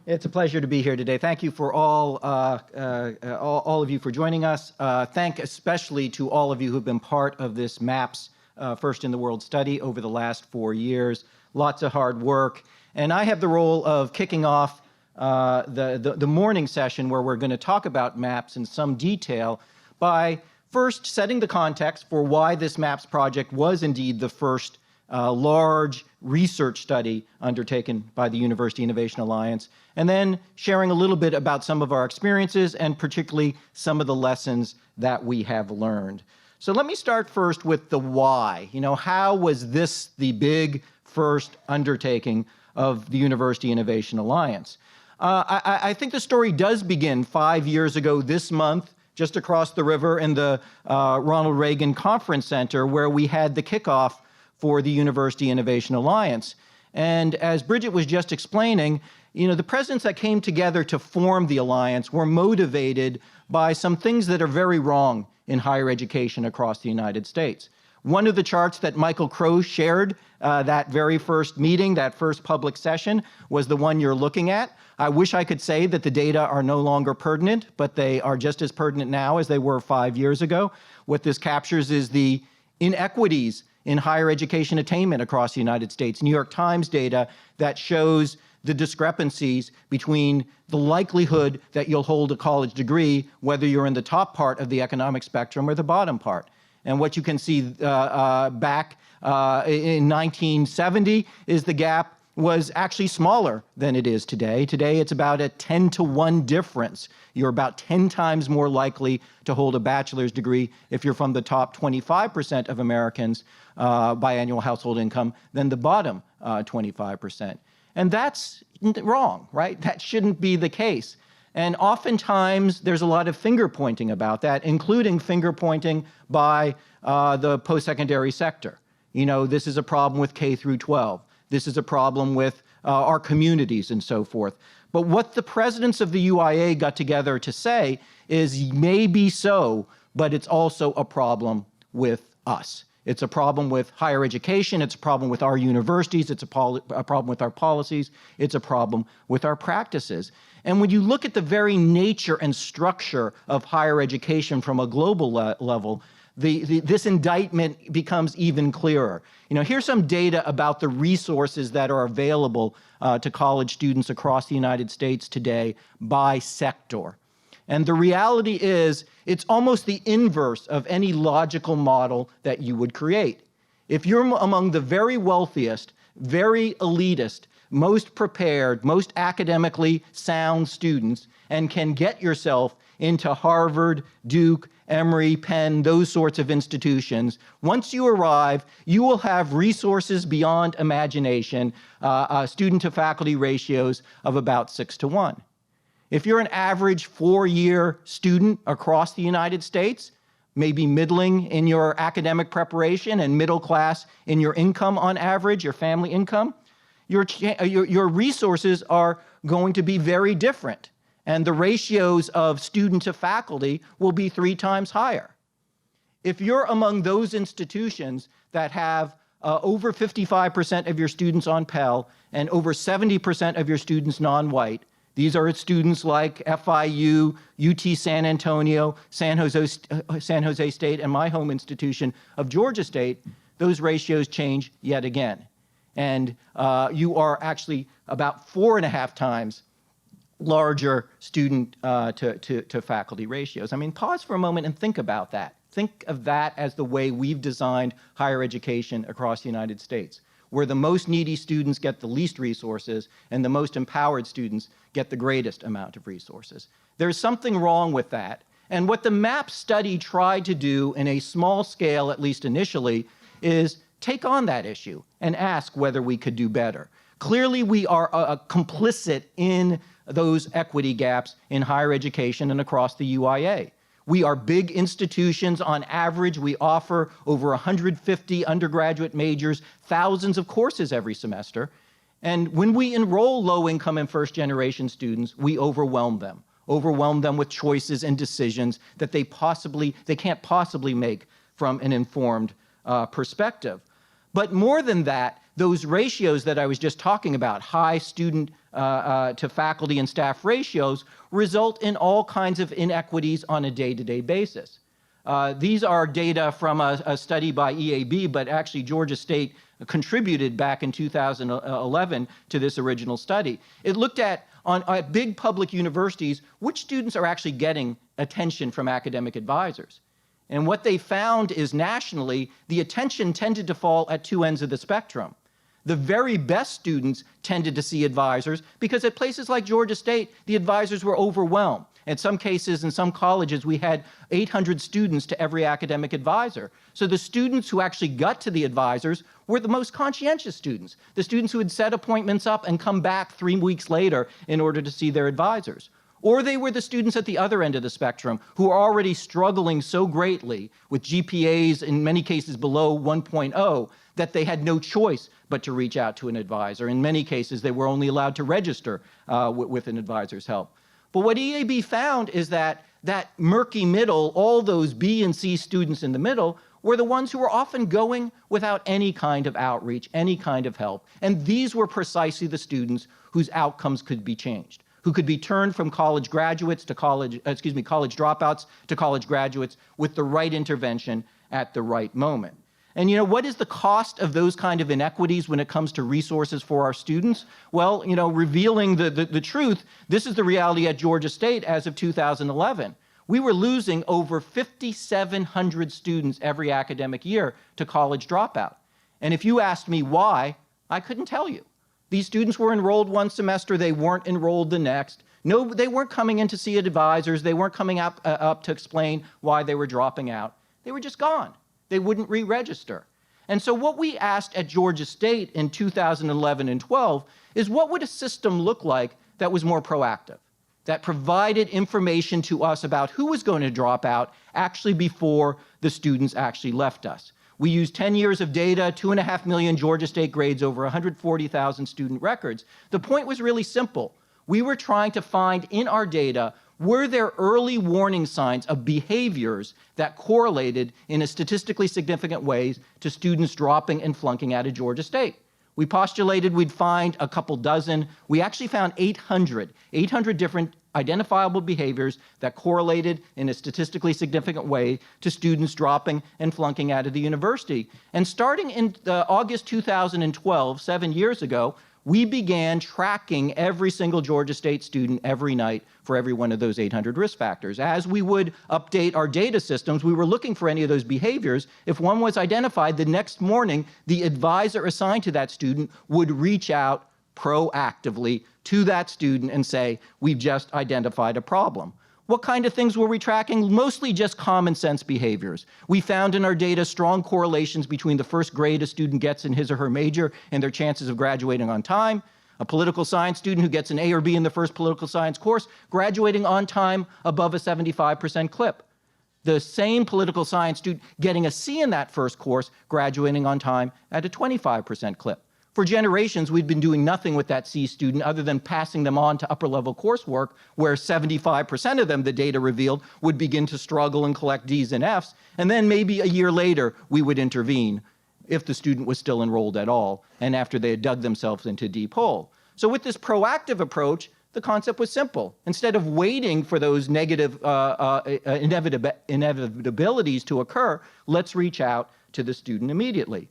It's a pleasure to be here today. Thank you for all of you for joining us. Thank especially to all of you who've been part of this MAAPS First in the World study over the last 4 years. Lots of hard work. And I have the role of kicking off the morning session where we're going to talk about MAAPS in some detail by first setting the context for why this MAAPS project was indeed the first large research study undertaken by the University Innovation Alliance, and then sharing a little bit about some of our experiences and particularly some of the lessons that we have learned. So let me start first with the why. How was this the big first undertaking of the University Innovation Alliance? I think the story does begin 5 years ago this month, just across the river in the Ronald Reagan Conference Center, where we had the kickoff for the University Innovation Alliance. And as Bridget was just explaining, the presidents that came together to form the alliance were motivated by some things that are very wrong in higher education across the United States. One of the charts that Michael Crow shared that very first meeting, that first public session, was the one you're looking at. I wish I could say that the data are no longer pertinent, but they are just as pertinent now as they were 5 years ago. What this captures is the inequities in higher education attainment across the United States. New York Times data that shows the discrepancies between the likelihood that you'll hold a college degree, whether you're in the top part of the economic spectrum or the bottom part. And what you can see back in 1970 is the gap was actually smaller than it is today. Today, it's about a 10-to-1 difference. You're about 10 times more likely to hold a bachelor's degree if you're from the top 25% of Americans by annual household income than the bottom 25%. And that's wrong, right? That shouldn't be the case. And oftentimes, there's a lot of finger pointing about that, including finger pointing by the post-secondary sector. This is a problem with K through 12. This is a problem with our communities and so forth. But what the presidents of the UIA got together to say is maybe so, but it's also a problem with us. It's a problem with higher education. It's a problem with our universities. It's a problem with our policies. It's a problem with our practices. And when you look at the very nature and structure of higher education from a global level, this indictment becomes even clearer. Here's some data about the resources that are available to college students across the United States today by sector. And the reality is, it's almost the inverse of any logical model that you would create. If you're among the very wealthiest, very elitist, most prepared, most academically sound students, and can get yourself into Harvard, Duke, Emory, Penn, those sorts of institutions, once you arrive, you will have resources beyond imagination, student-to-faculty ratios of about 6-to-1. If you're an average 4-year student across the United States, maybe middling in your academic preparation and middle class in your income on average, your family income, your resources are going to be very different. And the ratios of student to faculty will be 3 times higher. If you're among those institutions that have over 55% of your students on Pell and over 70% of your students non-white, these are students like FIU, UT San Antonio, San Jose State, and my home institution of Georgia State, those ratios change yet again. And you are actually about 4.5 times larger student to faculty ratios. I mean, pause for a moment and think about that. Think of that as the way we've designed higher education across the United States, where the most needy students get the least resources and the most empowered students get the greatest amount of resources. There's something wrong with that. And what the MAAPS study tried to do in a small scale, at least initially, is take on that issue and ask whether we could do better. Clearly, we are complicit in those equity gaps in higher education and across the UIA. We are big institutions. On average, we offer over 150 undergraduate majors, thousands of courses every semester. And when we enroll low-income and first-generation students, we overwhelm them with choices and decisions that they can't possibly make from an informed perspective. But more than that, those ratios that I was just talking about, high student to faculty and staff ratios result in all kinds of inequities on a day-to-day basis. These are data from a study by EAB, but actually Georgia State contributed back in 2011 to this original study. It looked at big public universities, which students are actually getting attention from academic advisors. And what they found is nationally, the attention tended to fall at two ends of the spectrum. The very best students tended to see advisors because at places like Georgia State, the advisors were overwhelmed. In some cases, in some colleges, we had 800 students to every academic advisor. So the students who actually got to the advisors were the most conscientious students, the students who had set appointments up and come back 3 weeks later in order to see their advisors. Or they were the students at the other end of the spectrum who are already struggling so greatly with GPAs, in many cases below 1.0, that they had no choice but to reach out to an advisor. In many cases, they were only allowed to register with an advisor's help. But what EAB found is that that murky middle, all those B and C students in the middle, were the ones who were often going without any kind of outreach, any kind of help. And these were precisely the students whose outcomes could be changed, who could be turned from college graduates to college dropouts to college graduates with the right intervention at the right moment. And you know, what is the cost of those kind of inequities when it comes to resources for our students? Well, you know, revealing the truth, this is the reality at Georgia State as of 2011. We were losing over 5,700 students every academic year to college dropout. And if you asked me why, I couldn't tell you. These students were enrolled one semester, they weren't enrolled the next. No, they weren't coming in to see advisors, they weren't coming up to explain why they were dropping out. They were just gone. They wouldn't re-register. And so what we asked at Georgia State in 2011 and 12 is, what would a system look like that was more proactive, that provided information to us about who was going to drop out actually before the students actually left us? We used 10 years of data, 2.5 million Georgia State grades, over 140,000 student records. The point was really simple. We were trying to find in our data, were there early warning signs of behaviors that correlated in a statistically significant way to students dropping and flunking out of Georgia State? We postulated we'd find a couple dozen. We actually found 800 different identifiable behaviors that correlated in a statistically significant way to students dropping and flunking out of the university. And starting in August 2012, 7 years ago, we began tracking every single Georgia State student every night for every one of those 800 risk factors. As we would update our data systems, we were looking for any of those behaviors. If one was identified, the next morning, the advisor assigned to that student would reach out proactively to that student and say, we've just identified a problem. What kind of things were we tracking? Mostly just common sense behaviors. We found in our data strong correlations between the first grade a student gets in his or her major and their chances of graduating on time. A political science student who gets an A or B in the first political science course, graduating on time above a 75% clip. The same political science student getting a C in that first course, graduating on time at a 25% clip. For generations, we'd been doing nothing with that C student other than passing them on to upper-level coursework, where 75% of them, the data revealed, would begin to struggle and collect Ds and Fs, and then maybe a year later, we would intervene if the student was still enrolled at all, and after they had dug themselves into a deep hole. So with this proactive approach, the concept was simple. Instead of waiting for those negative inevitabilities to occur, let's reach out to the student immediately.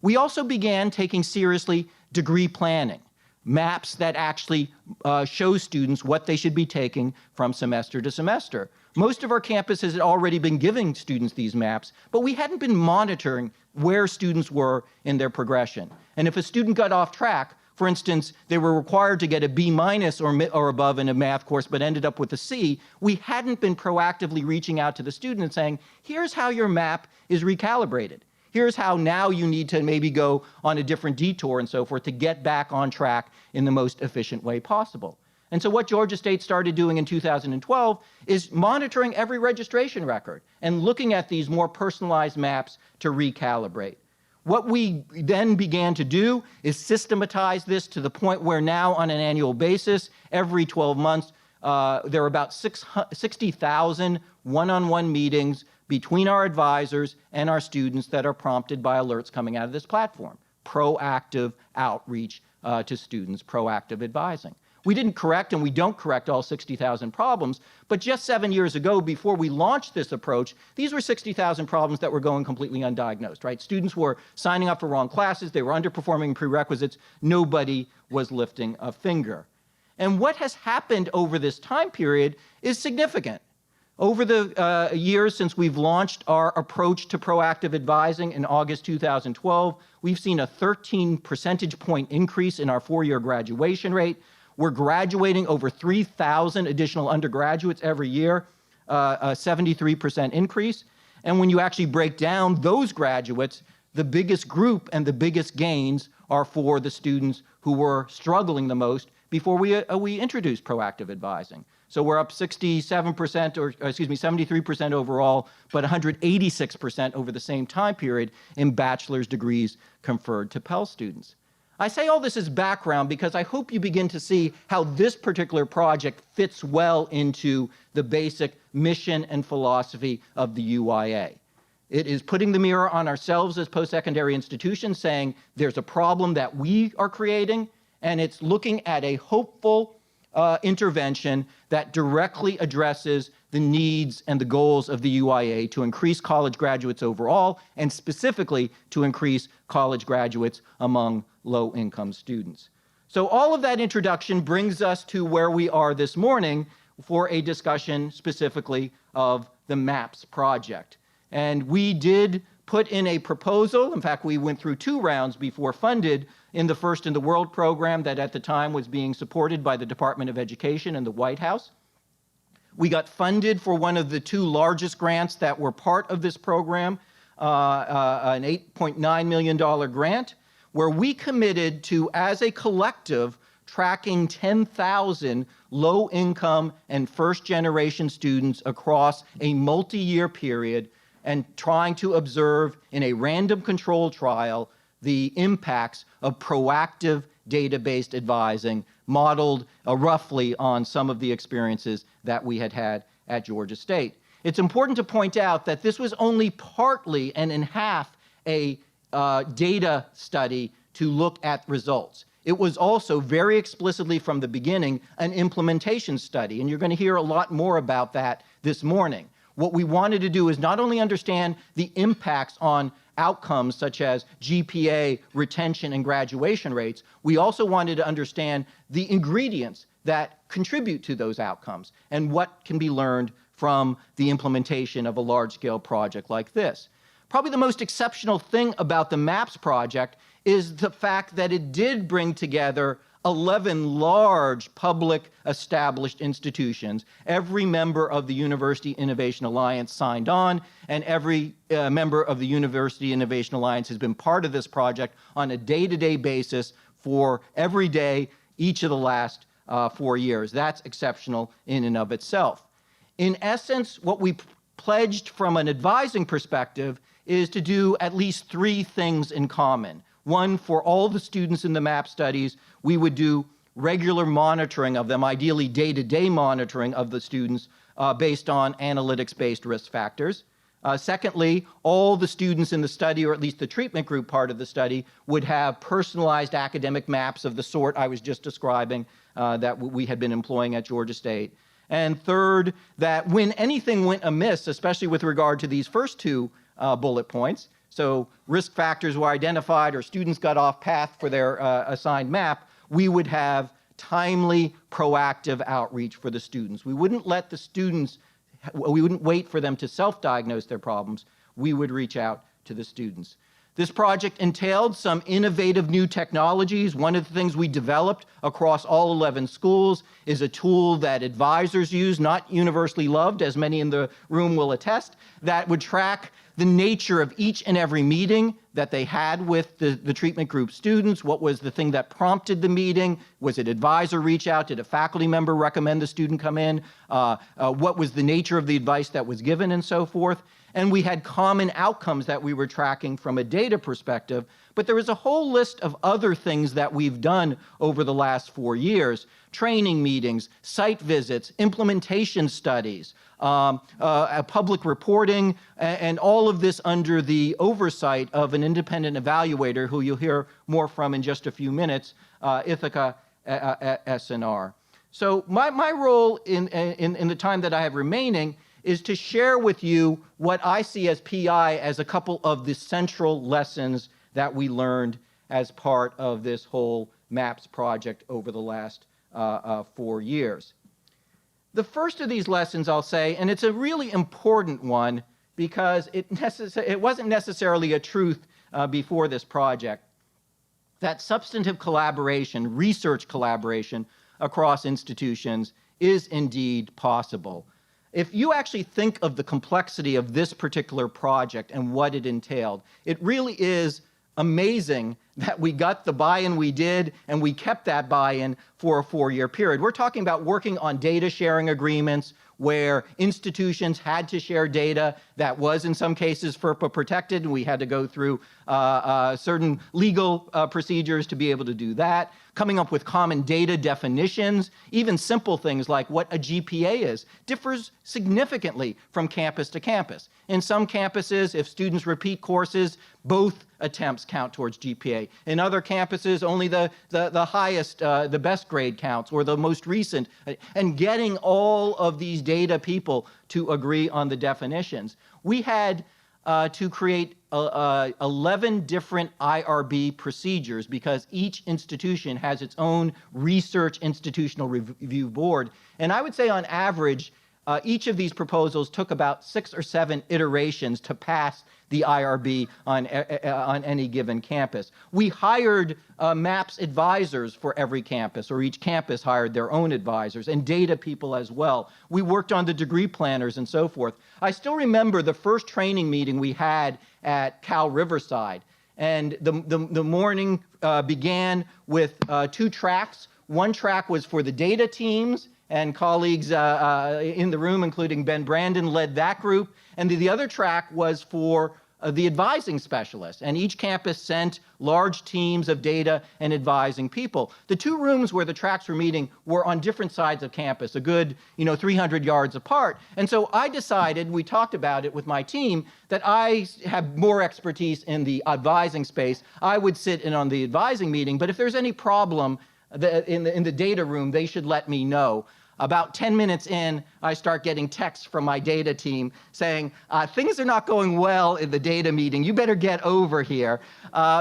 We also began taking seriously degree planning, MAAPS that actually show students what they should be taking from semester to semester. Most of our campuses had already been giving students these MAAPS, but we hadn't been monitoring where students were in their progression. And if a student got off track, for instance, they were required to get a B- or above in a math course, but ended up with a C, we hadn't been proactively reaching out to the student and saying, here's how your map is recalibrated. Here's how now you need to maybe go on a different detour and so forth to get back on track in the most efficient way possible. And so what Georgia State started doing in 2012 is monitoring every registration record and looking at these more personalized maps to recalibrate. What we then began to do is systematize this to the point where now on an annual basis, every 12 months, there are about 60,000 one-on-one meetings between our advisors and our students that are prompted by alerts coming out of this platform. Proactive outreach to students proactive advising. We didn't correct and we don't correct all 60,000 problems, but just 7 years ago, before we launched this approach, these were 60,000 problems that were going completely undiagnosed, right? Students were signing up for wrong classes, they were underperforming prerequisites, nobody was lifting a finger. And what has happened over this time period is significant. Over the years since we've launched our approach to proactive advising in August 2012, we've seen a 13 percentage point increase in our four-year graduation rate. We're graduating over 3,000 additional undergraduates every year, a 73% increase. And when you actually break down those graduates, the biggest group and the biggest gains are for the students who were struggling the most before we introduced proactive advising. So we're up 67%, or excuse me, 73% overall, but 186% over the same time period in bachelor's degrees conferred to Pell students. I say all this as background because I hope you begin to see how this particular project fits well into the basic mission and philosophy of the UIA. It is putting the mirror on ourselves as post-secondary institutions, saying there's a problem that we are creating, and it's looking at a hopeful intervention that directly addresses the needs and the goals of the UIA to increase college graduates overall, and specifically to increase college graduates among low-income students. So all of that introduction brings us to where we are this morning for a discussion specifically of the MAAPS project. And we did put in a proposal. In fact, we went through 2 rounds before funded in the First in the World program that at the time was being supported by the Department of Education and the White House. We got funded for one of the 2 largest grants that were part of this program, an $8.9 million grant, where we committed to, as a collective, tracking 10,000 low-income and first-generation students across a multi-year period and trying to observe in a random control trial the impacts of proactive data-based advising modeled roughly on some of the experiences that we had had at Georgia State. It's important to point out that this was only partly and in half a data study to look at results. It was also very explicitly from the beginning an implementation study, and you're going to hear a lot more about that this morning. What we wanted to do is not only understand the impacts on outcomes such as GPA, retention, and graduation rates, we also wanted to understand the ingredients that contribute to those outcomes and what can be learned from the implementation of a large-scale project like this. Probably the most exceptional thing about the MAAPS project is the fact that it did bring together 11 large public established institutions. Every member of the University Innovation Alliance signed on, and every member of the University Innovation Alliance has been part of this project on a day-to-day basis for every day, each of the last 4 years. That's exceptional in and of itself. In essence, what we pledged from an advising perspective is to do at least 3 things in common. One, for all the students in the MAAPS studies, we would do regular monitoring of them, ideally day-to-day monitoring of the students based on analytics-based risk factors. Secondly, all the students in the study, or at least the treatment group part of the study, would have personalized academic maps of the sort I was just describing that we had been employing at Georgia State. And third, that when anything went amiss, especially with regard to these first 2 bullet points, so risk factors were identified or students got off path for their assigned map, we would have timely, proactive outreach for the students. We wouldn't let the students, we wouldn't wait for them to self-diagnose their problems. We would reach out to the students. This project entailed some innovative new technologies. One of the things we developed across all 11 schools is a tool that advisors use, not universally loved, as many in the room will attest, that would track the nature of each and every meeting that they had with the treatment group students. What was the thing that prompted the meeting? Was it advisor reach out? Did a faculty member recommend the student come in? What was the nature of the advice that was given, and so forth? and we had common outcomes that we were tracking from a data perspective, but there was a whole list of other things that we've done over the last 4 years: training meetings, site visits, implementation studies, public reporting, and all of this under the oversight of an independent evaluator who you'll hear more from in just a few minutes, Ithaca SNR. So my role in the time that I have remaining is to share with you what I see as PI as a couple of the central lessons that we learned as part of this whole MAAPS project over the last 4 years. The first of these lessons, I'll say, and it's a really important one because it wasn't necessarily a truth before this project, that substantive collaboration, research collaboration across institutions is indeed possible. If you actually think of the complexity of this particular project and what it entailed, it really is amazing that we got the buy-in we did, and we kept that buy-in for a 4-year period. We're talking about working on data sharing agreements where institutions had to share data that was in some cases FERPA protected, and we had to go through certain legal procedures to be able to do that. Coming up with common data definitions, even simple things like what a GPA is, differs significantly from campus to campus. In some campuses, if students repeat courses, both attempts count towards GPA. In other campuses, only the highest, the best grade counts, or the most recent, and getting all of these data people to agree on the definitions. We had to create 11 different IRB procedures because each institution has its own research institutional review board. And I would say on average, each of these proposals took about 6 or 7 iterations to pass the IRB on any given campus. We hired MAAPS advisors for every campus, or each campus hired their own advisors, and data people as well. We worked on the degree planners and so forth. I still remember the first training meeting we had at Cal Riverside, and the morning began with 2 tracks. One track was for the data teams, and colleagues in the room, including Ben Brandon, led that group. And the other track was for the advising specialists. And each campus sent large teams of data and advising people. The 2 rooms where the tracks were meeting were on different sides of campus, a good 300 yards apart. And so I decided, we talked about it with my team, that I have more expertise in the advising space. I would sit in on the advising meeting, but if there's any problem in the data room, they should let me know. About 10 minutes in, I start getting texts from my data team saying, things are not going well in the data meeting. You better get over here.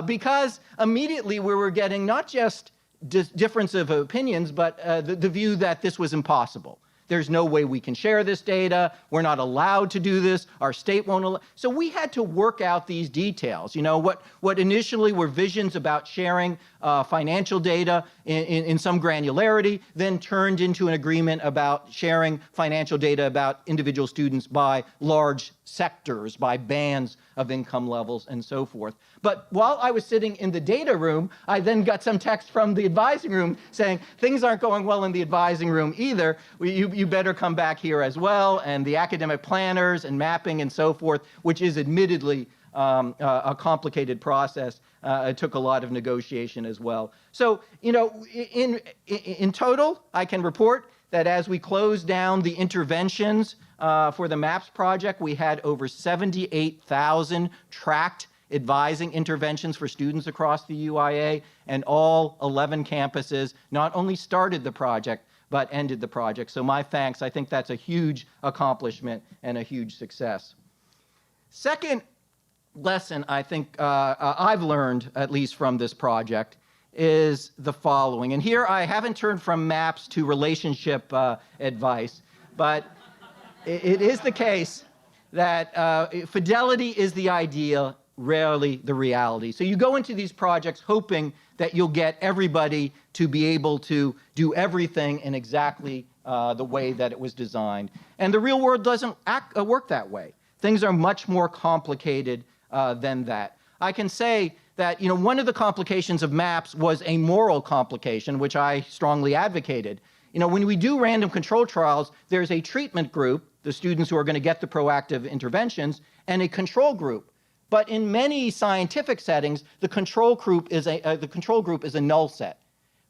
Because immediately we were getting not just difference of opinions, but the view that this was impossible. There's no way we can share this data. We're not allowed to do this. Our state won't allow. So we had to work out these details. What initially were visions about sharing financial data in some granularity, then turned into an agreement about sharing financial data about individual students by large sectors, by bands of income levels, and so forth. But while I was sitting in the data room, I then got some text from the advising room saying, things aren't going well in the advising room either. You better come back here as well. And the academic planners and mapping and so forth, which is admittedly a complicated process. It took a lot of negotiation as well. So, in total, I can report that as we closed down the interventions for the MAAPS project, we had over 78,000 tracked advising interventions for students across the UIA, and all 11 campuses not only started the project, but ended the project. So my thanks. I think that's a huge accomplishment and a huge success. Second lesson I think I've learned, at least from this project, is the following. And here I haven't turned from MAAPS to relationship advice, but it is the case that fidelity is the ideal, rarely the reality. So you go into these projects hoping that you'll get everybody to be able to do everything in exactly the way that it was designed. And the real world doesn't work that way. Things are much more complicated than that. I can say that one of the complications of MAAPS was a moral complication, which I strongly advocated. When we do random control trials, there's a treatment group the students who are going to get the proactive interventions, and a control group. But in many scientific settings, the control group is a null set.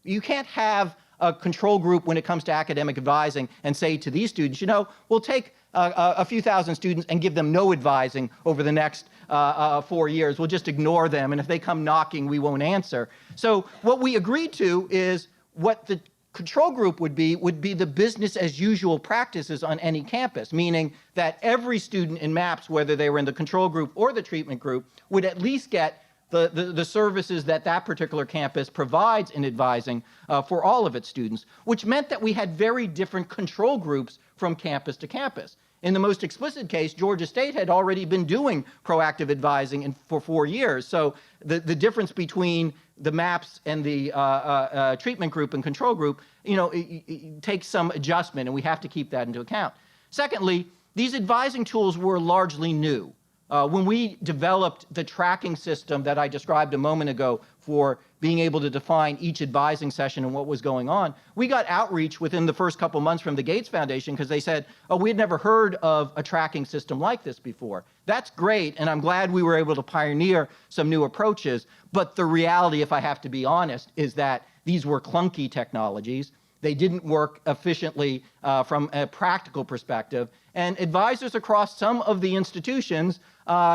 You can't have a control group when it comes to academic advising and say to these students, you know, we'll take a few thousand students and give them no advising over the next 4 years. We'll just ignore them, and if they come knocking, we won't answer. So what we agreed to is what the control group would be the business as usual practices on any campus, meaning that every student in MAAPS, whether they were in the control group or the treatment group, would at least get the services that that particular campus provides in advising for all of its students, which meant that we had very different control groups from campus to campus. In the most explicit case, Georgia State had already been doing proactive advising for 4 years. So the difference between the MAAPS and the treatment group and control group, you know, it takes some adjustment, and we have to keep that into account. Secondly, these advising tools were largely new. When we developed the tracking system that I described a moment ago for being able to define each advising session and what was going on, we got outreach within the first couple months from the Gates Foundation because they said, oh, we had never heard of a tracking system like this before. That's great, and I'm glad we were able to pioneer some new approaches, but the reality, if I have to be honest, is that these were clunky technologies. They didn't work efficiently from a practical perspective, and advisors across some of the institutions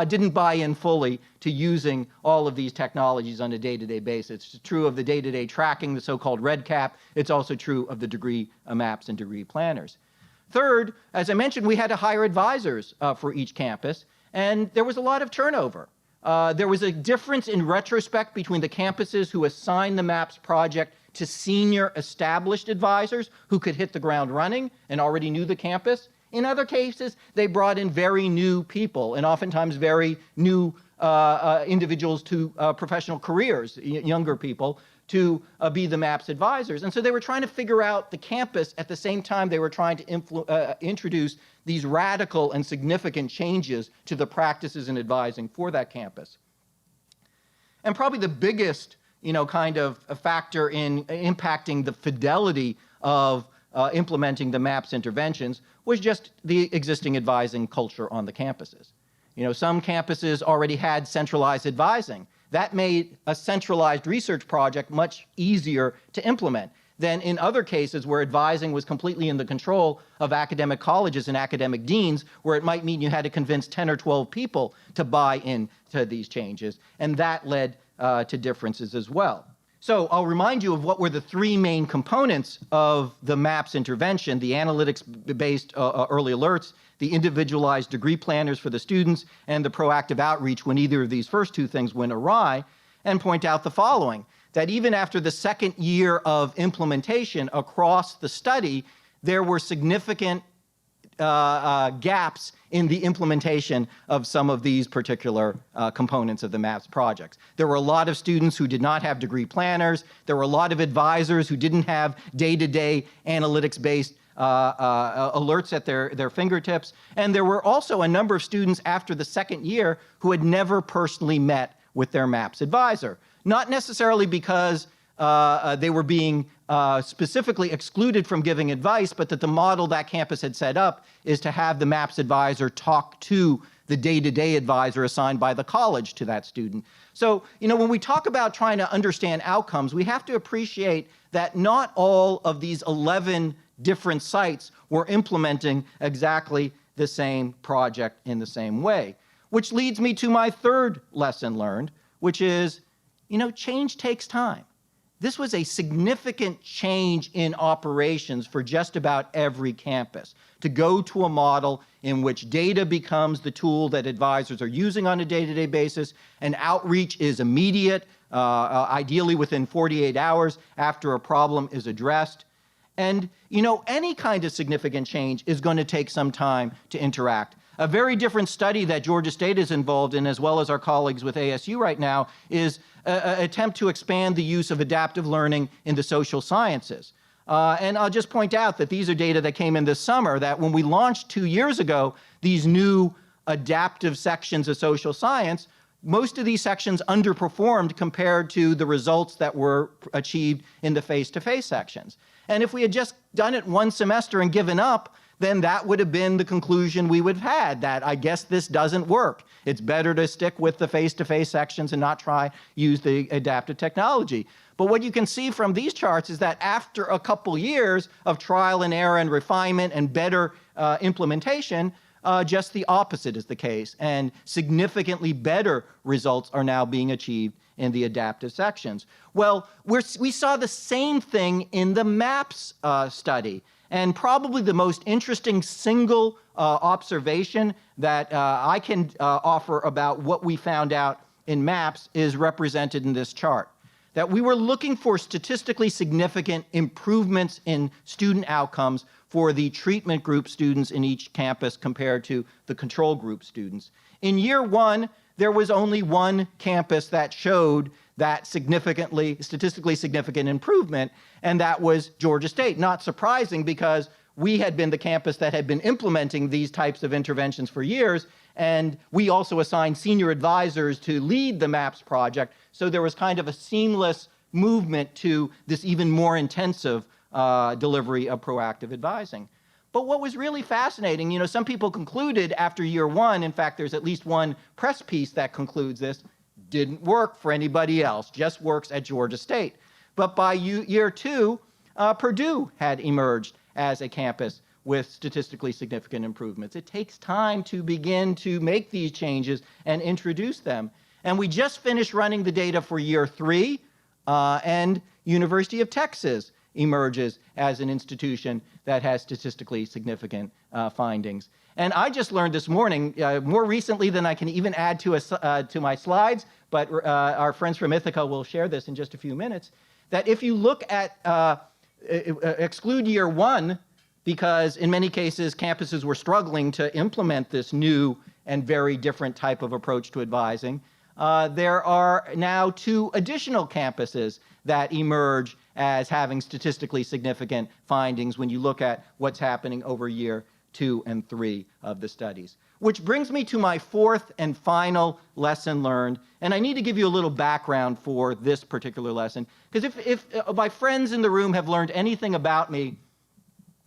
didn't buy in fully to using all of these technologies on a day-to-day basis. It's true of the day-to-day tracking, the so-called red cap. It's also true of the degree MAAPS and degree planners. Third, as I mentioned, we had to hire advisors for each campus, and there was a lot of turnover. There was a difference in retrospect between the campuses who assigned the MAAPS project to senior established advisors who could hit the ground running and already knew the campus. In other cases, they brought in very new people and oftentimes very new individuals to professional careers, younger people, to be the MAAPS advisors. And so they were trying to figure out the campus at the same time they were trying to introduce these radical and significant changes to the practices in advising for that campus. And probably the biggest, you know, kind of a factor in impacting the fidelity of implementing the MAAPS interventions was just the existing advising culture on the campuses. You know, some campuses already had centralized advising. That made a centralized research project much easier to implement than in other cases where advising was completely in the control of academic colleges and academic deans, where it might mean you had to convince 10 or 12 people to buy into these changes, and that led to differences as well. So I'll remind you of what were the 3 main components of the MAAPS intervention: the analytics-based early alerts, the individualized degree planners for the students, and the proactive outreach when either of these first 2 things went awry, and point out the following: that even after the second year of implementation across the study, there were significant gaps in the implementation of some of these particular components of the MAAPS projects. There were a lot of students who did not have degree planners. There were a lot of advisors who didn't have day-to-day analytics-based alerts at their fingertips. And there were also a number of students after the second year who had never personally met with their MAAPS advisor. Not necessarily because they were being specifically excluded from giving advice, but that the model that campus had set up is to have the MAAPS advisor talk to the day-to-day advisor assigned by the college to that student. So, you know, when we talk about trying to understand outcomes, we have to appreciate that not all of these 11 different sites were implementing exactly the same project in the same way. Which leads me to my third lesson learned, which is, you know, change takes time. This was a significant change in operations for just about every campus, to go to a model in which data becomes the tool that advisors are using on a day-to-day basis, and outreach is immediate, ideally within 48 hours after a problem is addressed. And, you know, any kind of significant change is going to take some time to interact. A very different study that Georgia State is involved in, as well as our colleagues with ASU right now, is an attempt to expand the use of adaptive learning in the social sciences. And I'll just point out that these are data that came in this summer, that when we launched 2 years ago these new adaptive sections of social science, most of these sections underperformed compared to the results that were achieved in the face-to-face sections. And if we had just done it one semester and given up, then that would have been the conclusion we would have had, that I guess this doesn't work. It's better to stick with the face-to-face sections and not try use the adaptive technology. But what you can see from these charts is that after a couple years of trial and error and refinement and better implementation, just the opposite is the case, and significantly better results are now being achieved in the adaptive sections. Well, we saw the same thing in the MAAPS study, and probably the most interesting single observation that I can offer about what we found out in MAAPS is represented in this chart. That we were looking for statistically significant improvements in student outcomes for the treatment group students in each campus compared to the control group students. In year one, there was only one campus that showed that statistically significant improvement, and that was Georgia State. Not surprising, because we had been the campus that had been implementing these types of interventions for years, and we also assigned senior advisors to lead the MAAPS project, so there was kind of a seamless movement to this even more intensive delivery of proactive advising. But what was really fascinating, some people concluded after year one, in fact, there's at least one press piece that concludes this, didn't work for anybody else, just works at Georgia State. But by year two, Purdue had emerged as a campus with statistically significant improvements. It takes time to begin to make these changes and introduce them. And we just finished running the data for year three, and University of Texas emerges as an institution that has statistically significant findings. And I just learned this morning, more recently than I can even add to my slides, but our friends from Ithaca will share this in just a few minutes, that if you look at, exclude year one, because in many cases campuses were struggling to implement this new and very different type of approach to advising, there are now 2 additional campuses that emerge as having statistically significant findings when you look at what's happening over year 2 and 3 of the studies. Which brings me to my 4th and final lesson learned, and I need to give you a little background for this particular lesson, because if my friends in the room have learned anything about me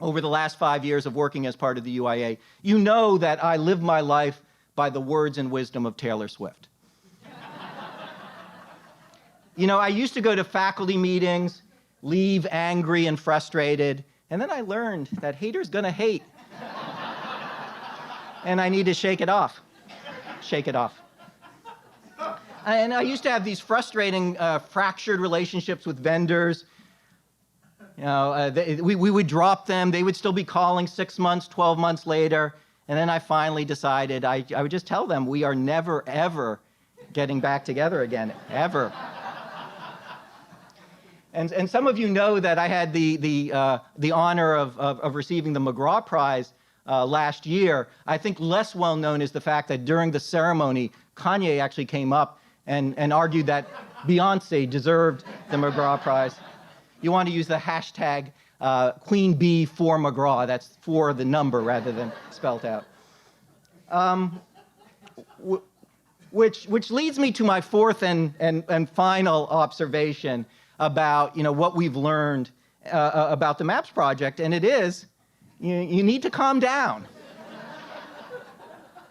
over the last 5 years of working as part of the UIA, you know that I live my life by the words and wisdom of Taylor Swift. I used to go to faculty meetings, leave angry and frustrated, and then I learned that haters gonna hate. And I need to shake it off. Shake it off. And I used to have these frustrating, fractured relationships with vendors. We would drop them. They would still be calling 6 months, 12 months later. And then I finally decided I would just tell them, we are never, ever getting back together again, ever. And some of you know that I had the honor of receiving the McGraw Prize last year. I think less well known is the fact that during the ceremony, Kanye actually came up and argued that Beyonce deserved the McGraw Prize. You want to use the hashtag Queen Bee for McGraw. That's for the number rather than spelled out. Which leads me to my 4th and final observation about what we've learned about the MAAPS project, and it is you need to calm down.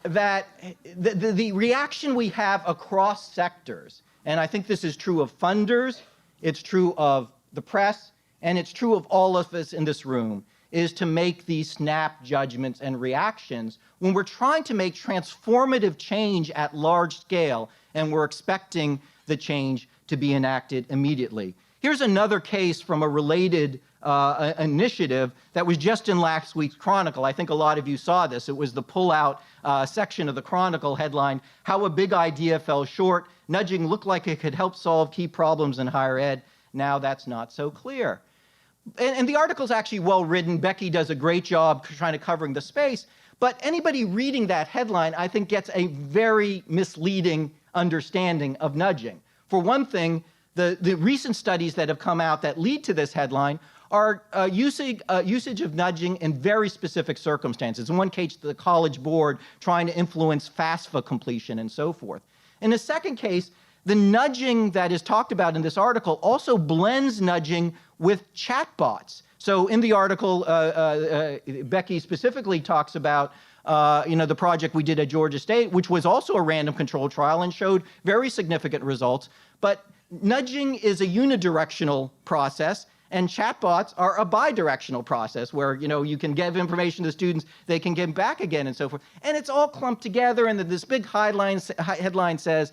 That the reaction we have across sectors, and I think this is true of funders, it's true of the press, and it's true of all of us in this room, is to make these snap judgments and reactions when we're trying to make transformative change at large scale, and we're expecting the change to be enacted immediately. Here's another case from a related initiative that was just in last week's Chronicle. I think a lot of you saw this. It was the pullout section of the Chronicle headline, "How a Big Idea Fell Short. Nudging looked like it could help solve key problems in higher ed. Now that's not so clear." And the article's actually well written. Becky does a great job trying to covering the space. But anybody reading that headline, I think, gets a very misleading understanding of nudging. For one thing, the recent studies that have come out that lead to this headline are usage of nudging in very specific circumstances. In one case, the College Board trying to influence FAFSA completion and so forth. In the second case, the nudging that is talked about in this article also blends nudging with chatbots. So in the article, Becky specifically talks about the project we did at Georgia State, which was also a random controlled trial and showed very significant results. But nudging is a unidirectional process, and chatbots are a bidirectional process where, you can give information to students, they can give back again and so forth. And it's all clumped together, and this big headline says,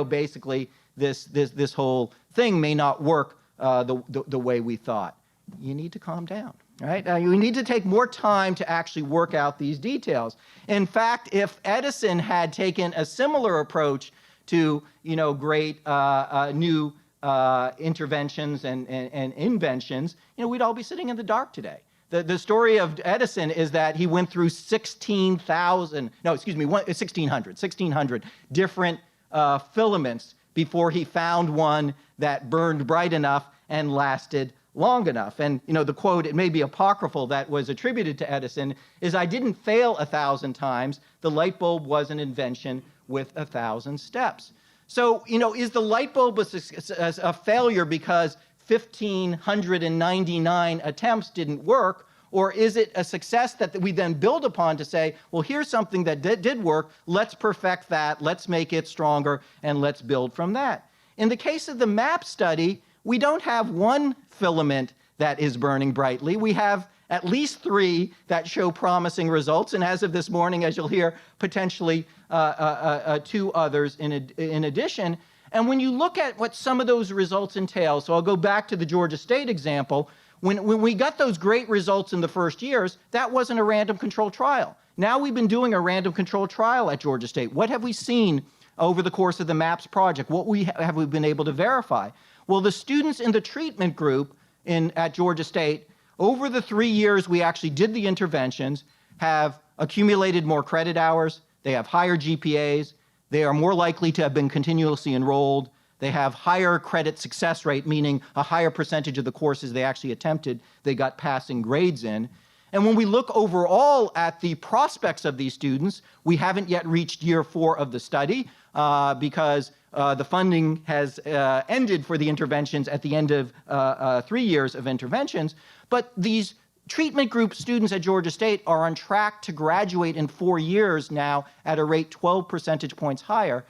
basically this whole thing may not work the way we thought. You need to calm down, right? You need to take more time to actually work out these details. In fact, if Edison had taken a similar approach to, great new interventions and inventions, we'd all be sitting in the dark today. The story of Edison is that he went through 1,600 different filaments before he found one that burned bright enough and lasted long enough. And the quote, it may be apocryphal, that was attributed to Edison is, "I didn't fail 1,000 times. The light bulb was an invention with 1,000 steps." So, is the light bulb a failure because 1,599 attempts didn't work? Or is it a success that we then build upon to say, well, here's something that did work, let's perfect that, let's make it stronger, and let's build from that? In the case of the MAAPS study, we don't have one filament that is burning brightly. We have at least 3 that show promising results, and as of this morning, as you'll hear, potentially 2 others in addition. And when you look at what some of those results entail, so I'll go back to the Georgia State example, when we got those great results in the first years, that wasn't a random controlled trial. Now we've been doing a random controlled trial at Georgia State. What have we seen over the course of the MAAPS project? What have we been able to verify? Well, the students in the treatment group at Georgia State, over the 3 years we actually did the interventions, have accumulated more credit hours, they have higher GPAs, they are more likely to have been continuously enrolled, they have higher credit success rate, meaning a higher percentage of the courses they actually attempted, they got passing grades in. And when we look overall at the prospects of these students, we haven't yet reached year 4 of the study because the funding has ended for the interventions at the end of 3 years of interventions. But these treatment group students at Georgia State are on track to graduate in 4 years now at a rate 12 percentage points higher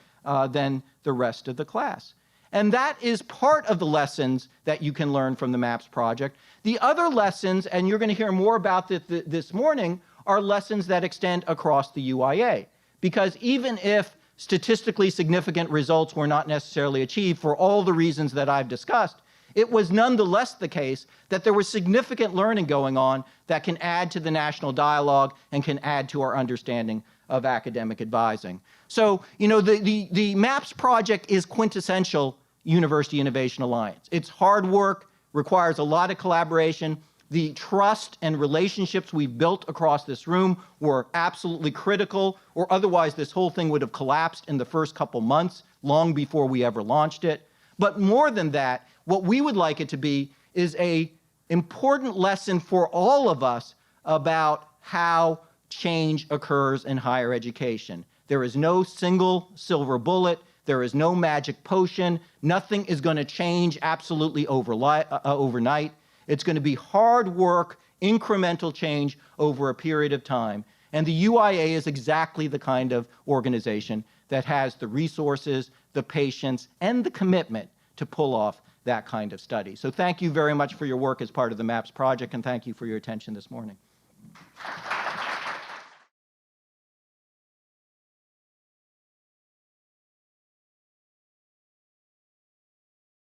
than the rest of the class. And that is part of the lessons that you can learn from the MAAPS project. The other lessons, and you're going to hear more about this morning, are lessons that extend across the UIA. Because even if statistically significant results were not necessarily achieved for all the reasons that I've discussed, it was nonetheless the case that there was significant learning going on that can add to the national dialogue and can add to our understanding of academic advising. So, the MAAPS project is quintessential University Innovation Alliance. It's hard work, requires a lot of collaboration. The trust and relationships we've built across this room were absolutely critical, or otherwise this whole thing would have collapsed in the first couple months, long before we ever launched it. But more than that, what we would like it to be is an important lesson for all of us about how change occurs in higher education. There is no single silver bullet. There is no magic potion. Nothing is going to change absolutely overnight. It's going to be hard work, incremental change over a period of time. And the UIA is exactly the kind of organization that has the resources, the patience, and the commitment to pull off that kind of study. So thank you very much for your work as part of the MAAPS project, and thank you for your attention this morning.